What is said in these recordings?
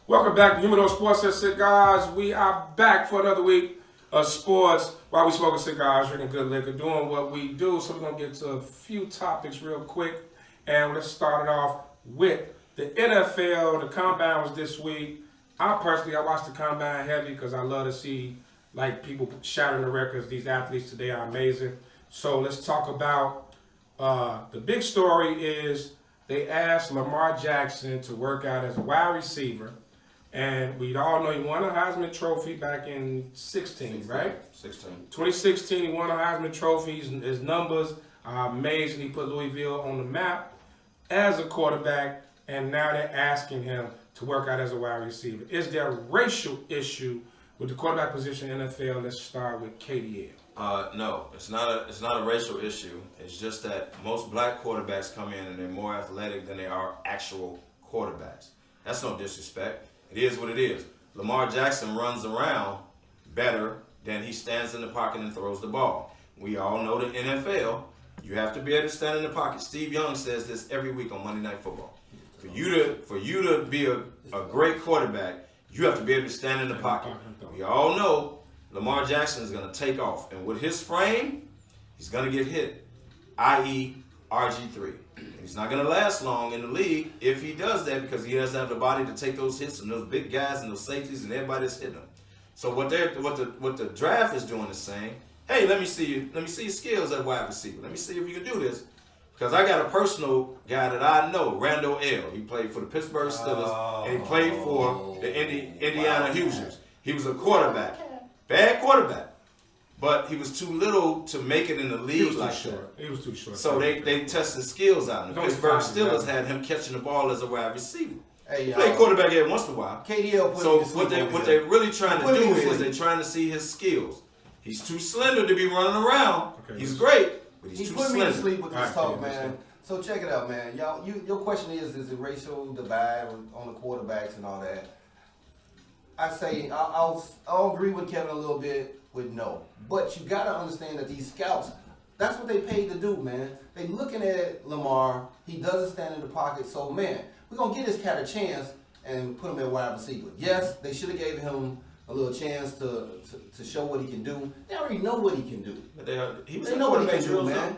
Welcome back to Humidor Sports Cigars. We are back for another week of sports while we smoking cigars, drinking good liquor, doing what we do. So we're going to get to a few topics real quick. And let's start it off with the NFL. The combine was this week. I watched the combine heavy because I love to see people shattering the records. These athletes today are amazing. So let's talk about the big story is they asked Lamar Jackson to work out as a wide receiver. And we all know he won a Heisman Trophy back in 16, right? 2016, he won a Heisman Trophy. His numbers are amazing. He put Louisville on the map as a quarterback, and now they're asking him to work out as a wide receiver. Is there a racial issue with the quarterback position in the NFL? Let's start with KDL. No, it's not a racial issue. It's just that most black quarterbacks come in and they're more athletic than they are actual quarterbacks. That's no disrespect. It is what it is. Lamar Jackson runs around better than he stands in the pocket and throws the ball. We all know the NFL, you have to be able to stand in the pocket. Steve Young says this every week on Monday Night Football. For you to be a great quarterback, you have to be able to stand in the pocket. We all know Lamar Jackson is going to take off. And with his frame, he's going to get hit, i.e. RG3. He's not going to last long in the league if he does that because he doesn't have the body to take those hits and those big guys and those safeties and everybody that's hitting him. So what the draft is doing is saying, hey, let me see your skills at wide receiver. Let me see if you can do this. Because I got a personal guy that I know, Randall L. He played for the Pittsburgh Steelers and he played for the Indiana Hoosiers. He was a quarterback, bad quarterback. But he was too little to make it in the league like that. He was too short. So they tested skills out. And the Pittsburgh Steelers had him catching the ball as a wide receiver. Hey, he played quarterback every once in a while. KDL so what they're really trying to do is they're trying to see his skills. He's too slender to be running around. Okay, he's great, but he's too slender. He put me to sleep with this talk, man. So check it out, man. Y'all, your question is it racial divide on the quarterbacks and all that? I say I'll agree with Kevin a little bit with no. But you got to understand that these scouts, that's what they paid to do, man. They looking at Lamar. He doesn't stand in the pocket. So, man, we're going to give this cat a chance and put him at wide receiver. Yes, they should have gave him a little chance to show what he can do. They already know what he can do. They know what he can do, man.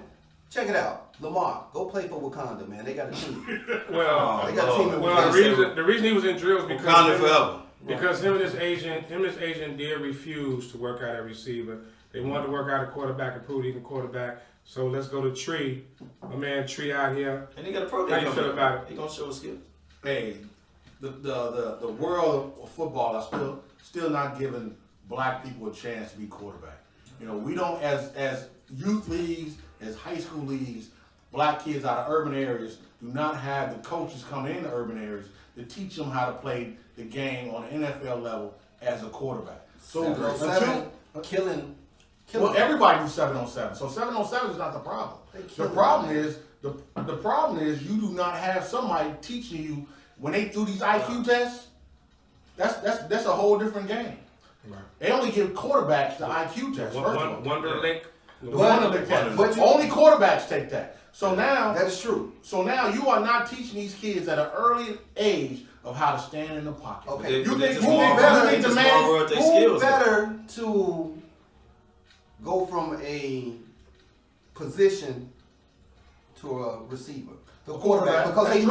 Check it out. Lamar, go play for Wakanda, man. They got a team. They got a team. The reason he was in drills because Wakanda forever. Because him and his agent did refuse to work out a receiver. They wanted to work out a quarterback and prove he can quarterback. So let's go to Tree. My man Tree out here. And he got a pro day. How you feel about it? He gonna show his skills. Hey, the world of football are still not giving black people a chance to be quarterback. You know, we don't as youth leagues, as high school leagues, black kids out of urban areas do not have the coaches coming into urban areas to teach them how to play the game on an NFL level as a quarterback. So 7-on-7, killing. Well, everybody do 7-on-7. So 7-on-7 is not the problem. The problem is you do not have somebody teaching you when they do these IQ tests. That's a whole different game. Right. They only give quarterbacks the IQ test. Wonderlic. But only quarterbacks take that. So now that is true. So now you are not teaching these kids at an early age of how to stand in the pocket. Okay. Who better to go from a position to a receiver? The quarterback, because they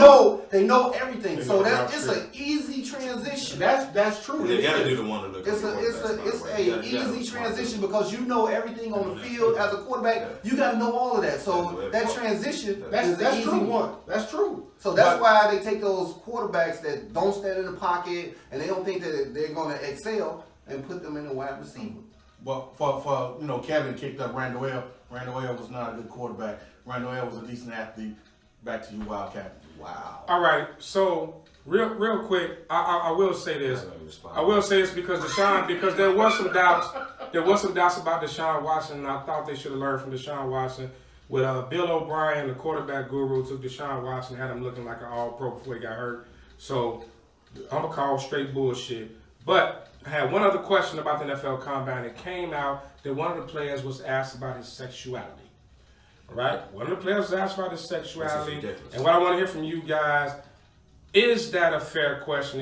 know everything. So it's an easy transition. That's true. They got to do the one to look. It's a easy transition because you know everything on the field as a quarterback. You got to know all of that. So that transition is an easy one. That's true. So that's why they take those quarterbacks that don't stand in the pocket and they don't think that they're going to excel and put them in the wide receiver. But for Kevin kicked up Randall L. Randall L. was not a good quarterback. Randall L. was a decent athlete. Back to you, Wildcat. Wow. All right. So real quick, I will say this. I will say this because there was some doubts. There was some doubts about Deshaun Watson, and I thought they should have learned from Deshaun Watson. With Bill O'Brien, the quarterback guru, took Deshaun Watson, had him looking like an all-pro before he got hurt. So I'm gonna call straight bullshit. But I had one other question about the NFL Combine. It came out that one of the players was asked about his sexuality. All right? One of the players was asked about his sexuality. And what I want to hear from you guys, is that a fair question?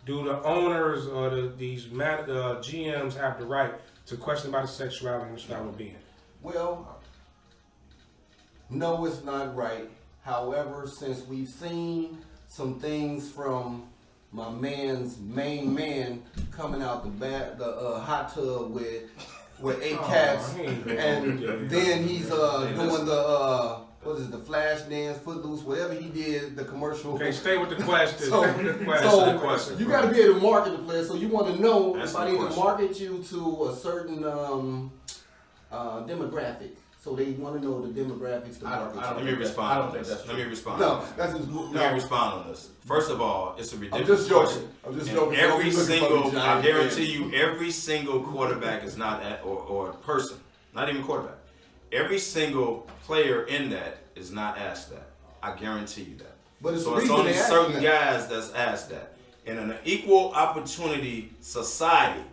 do the owners or these GMs have the right to question about the sexuality and the style of being? Well, no, it's not right. However, since we've seen some things from my man's main man coming out the hot tub with 8 cats, and then he's doing the flash dance, Footloose, whatever he did, the commercial. Okay, stay with the question. So you got to be able to market the player. So you want to know That's if I the need question. to market you to a certain demographic. So they want to know the demographics to market. Let me respond on this. Let me respond. No, that's just Let me respond on this. First of all, it's a I'm ridiculous just joking. question. I'm just And joking. every Don't be looking for single, me, I Giant guarantee fans. you, every single quarterback is not or person, not even quarterback. Every single player in that is not asked that. I guarantee you that. But it's So the it's reason only they ask certain that. guys that's asked that. And in an equal opportunity society,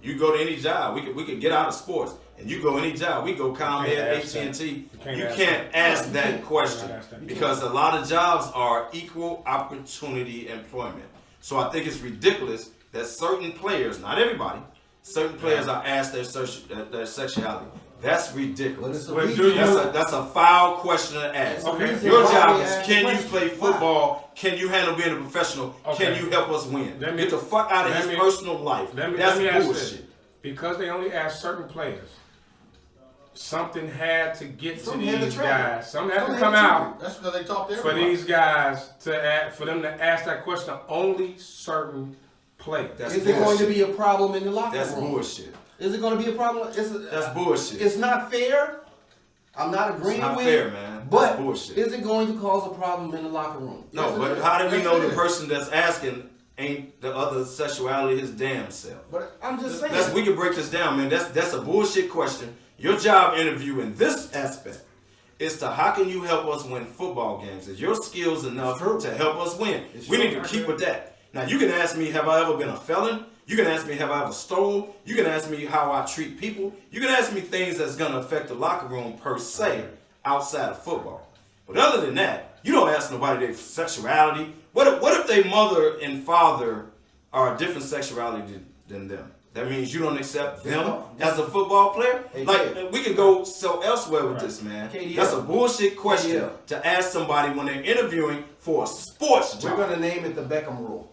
you go to any job. We could get out of sports, and you go any job. We go ComEd, ask that. AT&T. You You can't can't ask that question can't ask that. because a lot of jobs are equal opportunity employment. So I think it's ridiculous that certain players, not everybody, certain players are asked their sexuality. That's But ridiculous. it's a Wait, reason do you- why- That's a foul question to ask. Okay. Your why job they is, ask can the you question. play Why? football? Can you handle being a professional? Okay. Can you help us win? Let me- Get the fuck out of let his me- personal life. Let me That's ask bullshit. this. Because they only ask certain players, something had to get Something to had to these trigger. guys. Something had to Something come had to out That's because they talk to for everybody. these guys for them to ask that question to only certain players. That's Is it going to bullshit. be a problem in the locker That's room? bullshit. Is it going to be a problem? That's bullshit. It's not fair. I'm not agreeing It's not with fair, it. man. But That's bullshit. is it going to cause a problem in the locker room? No, Yes, it but is. how do we Yes, know it the is. person that's asking ain't the other sexuality his damn self? But I'm just saying. We can break this down, man. That's a bullshit question. Your job interview in this aspect is to how can you help us win football games? Is your skills enough to help us win? It's We true. need to keep with that. Now you can ask me, have I ever been a felon? You can ask me, have I ever stole? You can ask me how I treat people. You can ask me things that's gonna affect the locker room per se outside of football. But other than that, you don't ask nobody their sexuality. What if their mother and father are a different sexuality than them? That means you don't accept them as a football player? Hey, Like, Kid. we could go so elsewhere with this, man. KDL. That's a bullshit question KDL. to ask somebody when they're interviewing for a sports We're job. going to name it the Beckham rule.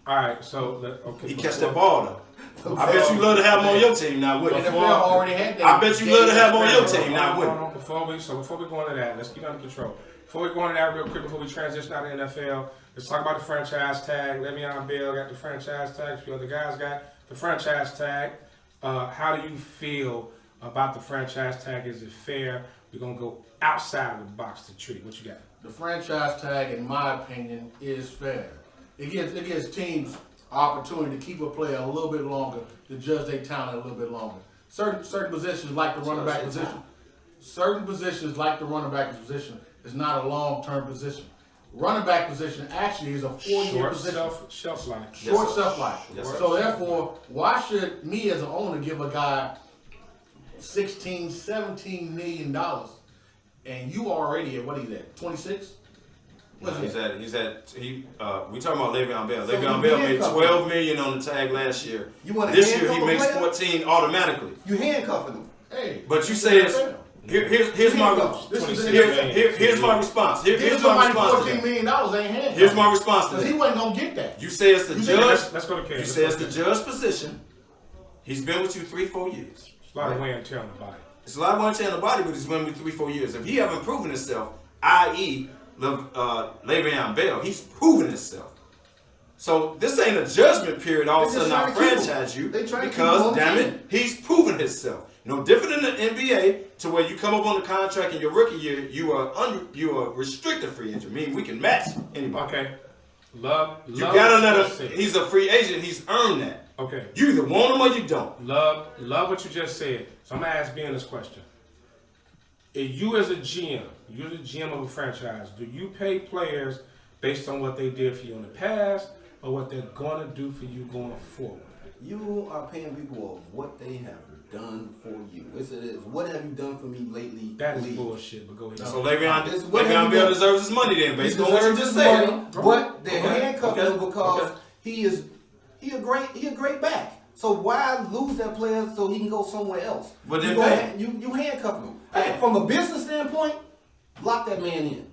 All right, so okay. He catch that ball, though. I bet you love to have him on your team now, wouldn't NFL you? already had that. I bet you love to have him on your team now, wouldn't you? Before we go into that, let's keep under control. Before we go into that real quick, before we transition out of the NFL, let's talk about the franchise tag. Le'Veon Bell got the franchise tag. A few other guys got the franchise tag. How do you feel about the franchise tag? Is it fair? We're gonna go outside of the box to treat. What you got? The franchise tag, in my opinion, is fair. It gives teams opportunity to keep a player a little bit longer, to judge their talent a little bit longer. Certain positions, like the running back position, is not a long-term position. Running back position actually is a 4-year position. Shelf life. Short Yes, sir. shelf life. Yes, sir. So therefore, why should me as an owner give a guy $16, $17 million, and you already at what he's at 26? We talking about Le'Veon Bell. So Le'Veon you Bell made handcuff $12 million on the tag last year. You want to This year handcuff he a makes player? 14 automatically. You handcuffing them. Hey, But you say it's here's my here's my response. Here's Give my somebody response to $14 that. million ain't handcuffed. Here's my response to Because he that. wasn't gonna get that. You say it's the judge. Let's go to Kevin. You say it's the judge position. He's been with you 3-4 years. It's a lot of wear and tear on the body. It's a lot of wear and tear on the body, but he's been with you 3-4 years. If he haven't proven himself, i.e. Le'Veon Bell, he's proven himself. So this ain't a judgment period. All of a They just sudden I trying to keep him. franchise you They trying to keep him because on damn team. it, he's proven himself. No different than the NBA, to where you come up on the contract in your rookie year, you are restricted free agent. Meaning we can match anybody. Okay. Love. You gotta what let you him. just said. He's a free agent. He's earned that. Okay. You either want him or you don't. Love what you just said. So I'm gonna ask Ben this question. If you as a GM, you're the GM of a franchise, do you pay players based on what they did for you in the past or what they're gonna do for you going forward? You are paying people of what they have done for you. It is. What have you done for me lately? That is please? bullshit, but go ahead. So What have Le'Veon you Bell done? deserves his money then, He based on what you deserves just his said. money, but they're handcuffing him because Okay. he is He a great back. So why lose that player so he can go somewhere else? But then you handcuff him. Hey. From a business standpoint, lock that man in.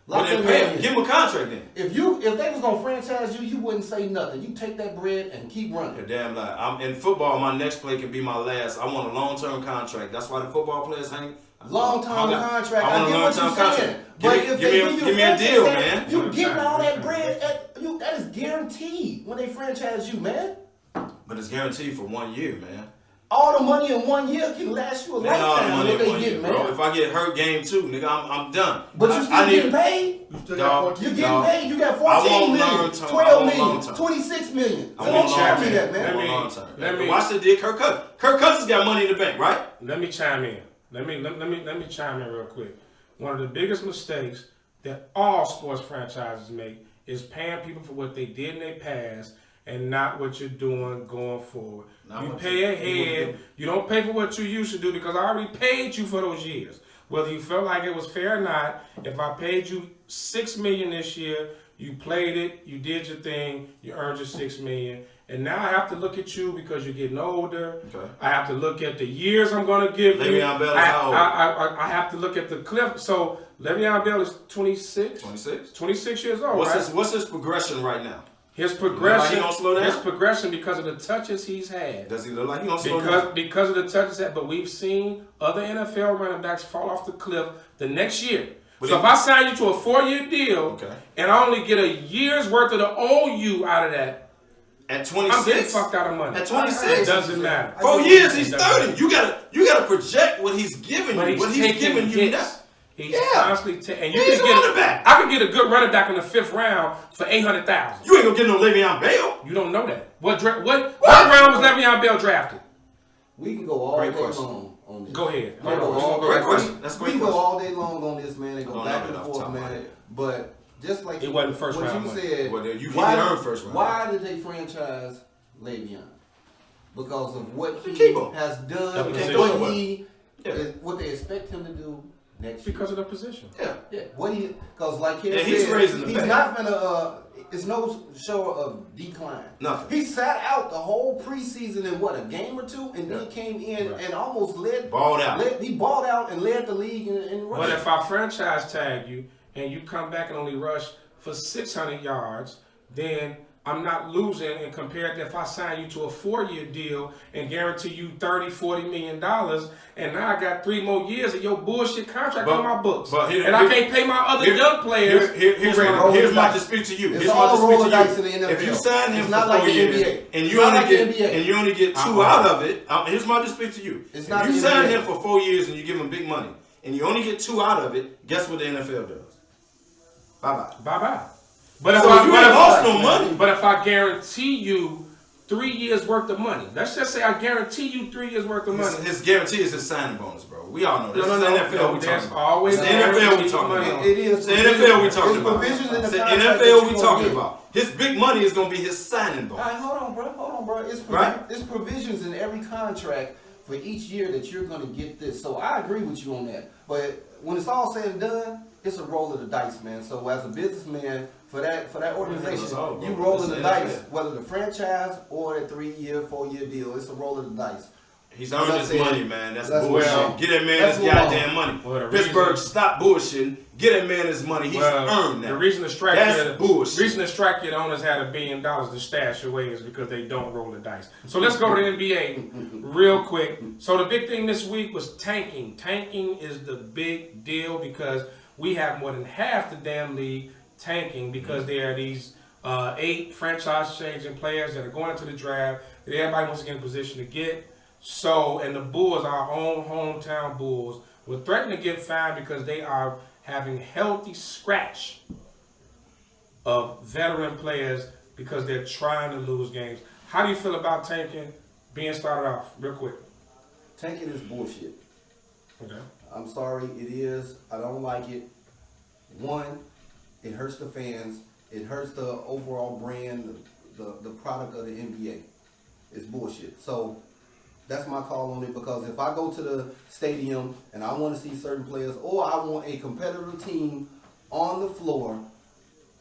But then pay him. Give him a contract then. If they was gonna franchise you, you wouldn't say nothing. You take that bread and keep running. You're damn lie. I'm in football. My next play can be my last. I want a long-term contract. That's why the football players hang. Long-term contract. I want a long-term saying. contract. But if they Give me a deal, man. You getting all that bread. That is guaranteed when they franchise you, man. But it's guaranteed for 1 year, man. All the money in 1 year can last you a Nigga, all the lifetime. money What in they 1 get, year, man. bro. If I get hurt game 2, nigga, I'm done. But you still getting paid. You still Dog. got 14. You getting paid. You got I 14 want million, long-term. 12 I want million, long-term. 26 million. I So want don't charge me long-term. that, man. I want me- long-term. let me- Watch the did Kirk Cousins. Kirk Cousins got money in the bank, right? Let me chime in. Let me chime in real quick. One of the biggest mistakes that all sports franchises make is paying people for what they did in their past and not what you're doing going forward. You pay ahead. You don't pay for what you used to do because I already paid you for those years. Whether you felt like it was fair or not, if I paid you $6 million this year, you played it, you did your thing, you earned your $6 million. And now I have to look at you because you're getting older. Okay. I have to look at the years I'm going to give you. Le'Veon Bell is how old? I have to look at the cliff. So Le'Veon Bell is 26. 26. 26 years old, What's his progression right now? His progression, he gonna slow down? his progression because of the touches he's had. Does he look like he gonna slow down? Because of the touches that, but we've seen other NFL running backs fall off the cliff the next year. But so if I sign you to a 4-year deal, Okay. and I only get a year's worth of the OU out of that, At I'm getting 26. fucked out of money. At 26. It doesn't matter. 4 years, he's 30. You gotta project what he's giving But you. What he's taking giving you now. hits. He's Yeah. constantly and you He's can a running back. I could get a good running back in the 5th round for $800,000. You ain't gonna get no Le'Veon Bell. You don't know that. What round was Le'Veon Bell drafted? We can go all Great day question. long on this. Go ahead. We can go all day. Great question. That's a We great can go question. all day long on this, man, and I go don't back know and it off the forth, top of my man. head. But just like It wasn't first what round you money. said, Well, then you earned first round. Why did they franchise Le'Veon? Because of what They he keep him. has The done, position. and what he, Yeah. what they expect him to do next year. Because of the position. Yeah. Yeah, because like Ken And said, he's raising the he's pay. not gonna. It's no show of decline. Nothing. He sat out the whole preseason in what, a game or two, and then came in Right. and almost led. Balled out. He balled out and led the league in But rushing. if I franchise tag you and you come back and only rush for 600 yards, then I'm not losing. And compared to if I sign you to a 4-year deal and guarantee you $30-40 million, and now I got 3 more years of your bullshit contract But- on my books, but here- and I can't pay my other young players. Here's my dispute to you. It's Here's all my dispute roll to of dice in you. the NFL. If you sign him It's for not like 4 the years NBA. and It's you not only like the get NBA. and you only get 2 out of it, here's my dispute to you. It's If not you the sign NBA. him for 4 years and you give him big money and you only get 2 out of it, guess what the NFL does? Bye bye. Bye-bye. But So you ain't lost no money. But if I guarantee you 3 years worth of money, let's just say I guarantee you 3 years worth of money. His guarantee is his signing bonus, bro. We all know this. No, It's the NFL we there's talking about. always It's the NFL we guaranteed talking money. about. It is. It's the NFL we talking There's about. provisions in the It's the contract that NFL you we gonna talking get. about. His big money is gonna be his signing All bonus. right, hold on, bro. It's Right? it's provisions in every contract for each year that you're going to get this. So I agree with you on that. But when it's all said and done, it's a roll of the dice, man. So as a businessman, for that organization, It's all, bro. you rolling It's the the dice, NFL. whether the franchise or that 3-year, 4-year deal. It's a roll of the dice. He's earned Like I his said, money, man. That's let's bullshit. move on. Get that man Let's his move on. goddamn money. Well, the Pittsburgh, reason- stop bullshitting. Get that man his money. He's earned that. The reason to strike That's bullshit. reason to strike your owners had $1 billion to stash away is because they don't roll the dice. So let's go to the NBA real quick. So the big thing this week was tanking. Tanking is the big deal because we have more than half the damn league tanking because there are these 8 franchise-changing players that are going into the draft that everybody wants to get in position to get. So, and the Bulls, our own hometown Bulls, were threatening to get fined because they are having healthy scratch of veteran players because they're trying to lose games. How do you feel about tanking being started off real quick? Tanking is bullshit. Okay. I'm sorry, it is. I don't like it. One, it hurts the fans. It hurts the overall brand, the product of the NBA. It's bullshit. So that's my call on it, because if I go to the stadium and I want to see certain players, or I want a competitive team on the floor,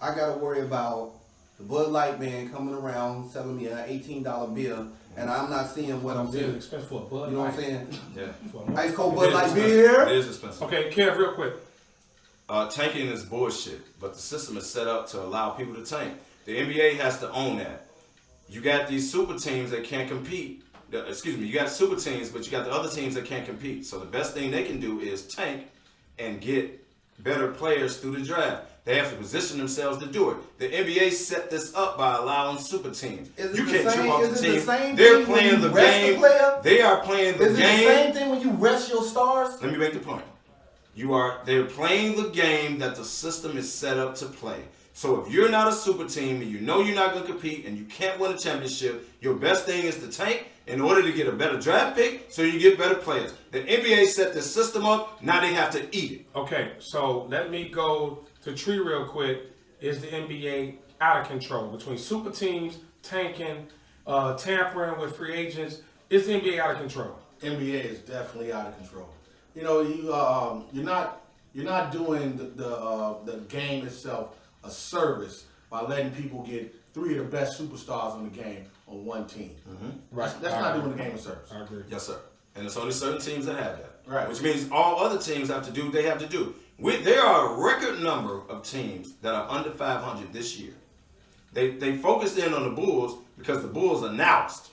I got to worry about the Bud Light man coming around selling me an $18 beer, and I'm not seeing what I'm seeing. Expensive for a Bud Light. You know what I'm saying? Yeah. Ice cold It Bud is Light expensive. beer. It is expensive. Okay, Kev, real quick. Tanking is bullshit, but the system is set up to allow people to tank. The NBA has to own that. You got these super teams that can't compete. You got super teams, but you got the other teams that can't compete. So the best thing they can do is tank and get better players through the draft. They have to position themselves to do it. The NBA set this up by allowing super teams. You can't trip off the team. They're playing the game. They are playing the game. Is it the same thing when you rest your stars? Let me make the point. They're playing the game that the system is set up to play. So if you're not a super team and you know you're not going to compete and you can't win a championship, your best thing is to tank in order to get a better draft pick so you get better players. The NBA set this system up. Now they have to eat it. Okay, so let me go to Tree real quick. Is the NBA out of control between super teams, tanking, tampering with free agents? Is the NBA out of control? NBA is definitely out of control. You know, you're not doing the game itself a service by letting people get 3 of the best superstars on the game on one team. Mm-hmm. Right. That's not doing the game a service. I agree. Yes, sir. And it's only certain teams that have that. Right. Which means all other teams have to do what they have to do. There are a record number of teams that are under 500 this year. They focused in on the Bulls because the Bulls announced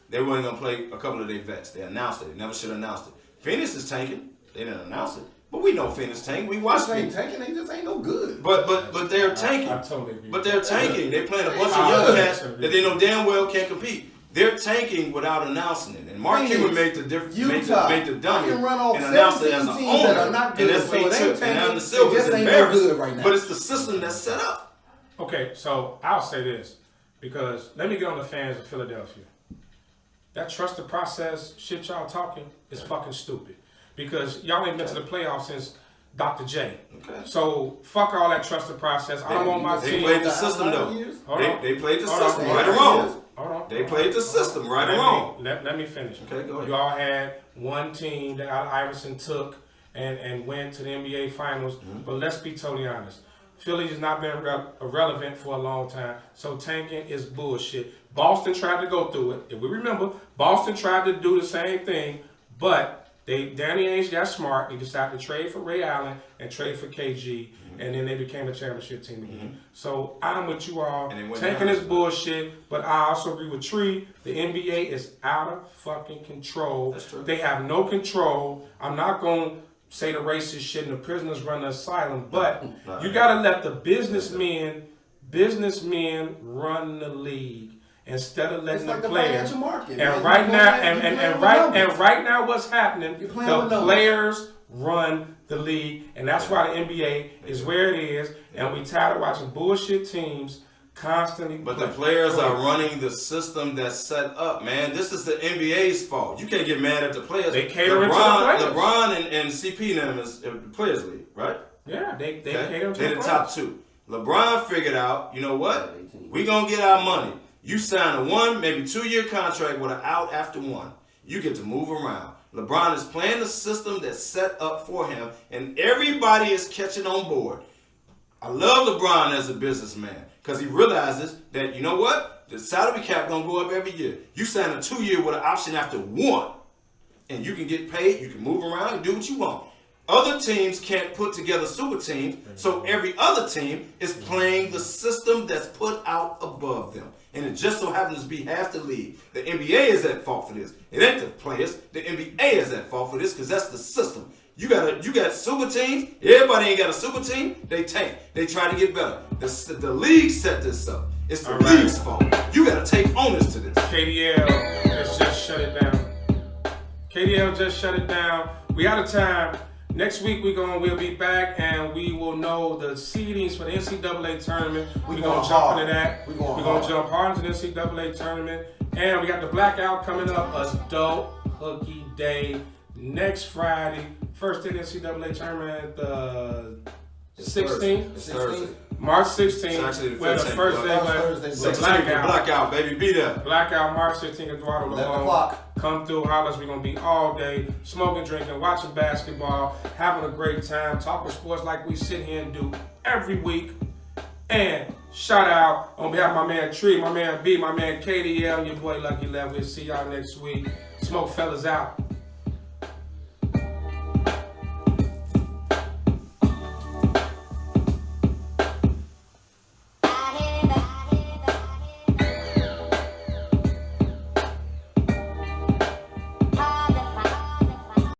they weren't going to play a couple of their vets. They announced it. They never should have announced it. Phoenix is tanking. They didn't announce it. But we know Phoenix tank. We watched They ain't Phoenix. tanking. They just ain't no good. But they're tanking. I totally agree. But they're tanking. They're playing a bunch of I young cats agree. that they know damn well can't compete. They're tanking without announcing it. And Mark Phoenix, Cuban made the difference, Utah, made the dummy, I can run off and announced it as an 17 teams that owner. are not And good, that's so it what he ain't took. And tanking. Adam Silver's It just ain't no embarrassed. good right now. But it's the system that's set up. Okay, so I'll say this because let me get on the fans of Philadelphia. That trusted process shit y'all talking is fucking stupid because y'all ain't been to the playoffs since Dr. J. Okay. So fuck all that trusted process. I want my They team. played the system though. Hold on. They played the Hold on. system, right or wrong. Hold on. They played the system, right or wrong. Let me finish. Okay, go ahead. You all had one team that Allen Iverson took and went to the NBA Finals. Mm-hmm. But let's be totally honest. Philly has not been irrelevant for a long time. So tanking is bullshit. Boston tried to go through it. If we remember, Boston tried to do the same thing, but Danny Ainge got smart. He decided to trade for Ray Allen and trade for KG, and then they became a championship team again. So I'm with you all. Tanking is bullshit, but I also agree with Tree. The NBA is out of fucking control. That's true. They have no control. I'm not going to say the racist shit and the prisoners run the asylum, but you got to let the businessmen run the league. Instead of letting It's like the the players, financial market, and man. right You now, playing- and you playing right with and right now, what's happening? You playing The with numbers. players run the league, and that's why the NBA is where it is. And we tired of watching bullshit teams constantly. But play. the players Go are ahead. running the system that's set up, man. This is the NBA's fault. You can't get mad at the players. They catering to the players. LeBron and CP and them is the players league, right? Yeah, they Okay? cater to They're the the players. top two. LeBron figured out, you know what? We gonna get our money. You sign a 1, maybe 2-year contract with an out after 1. You get to move around. LeBron is playing the system that's set up for him, and everybody is catching on board. I love LeBron as a businessman because he realizes that, you know what? The salary cap gonna go up every year. You sign a 2-year with an option after 1, and you can get paid, you can move around, and do what you want. Other teams can't put together super teams, so every other team is playing the system that's put out above them. And it just so happens to be half the league. The NBA is at fault for this. It ain't the players. The NBA is at fault for this because that's the system. You got super teams. Everybody ain't got a super team. They tank. They try to get better. The league set this up. It's the league's fault. You got to take onus to this. KDL has just shut it down. KDL just shut it down. We out of time. Next week we'll be back and we will know the seedings for the NCAA tournament. We're gonna jump into that. We're gonna jump hard into the NCAA tournament. And we got the blackout coming up, Adult Hookie Day next Friday. First day of the NCAA tournament, the 16th. It's Thursday. March 16th. It's actually the where the 15th, first bro. day Thursday, was bro. the blackout. Blackout, baby. Be there. Blackout March 16th, Eduardo 11 Lamone. o'clock. Come through, hollers. We're going to be all day smoking, drinking, watching basketball, having a great time, talking sports like we sit here and do every week. And Shout out on behalf of my man Tree, my man B, my man KDL, and your boy Lucky Left. We'll see y'all next week. Smoke fellas out.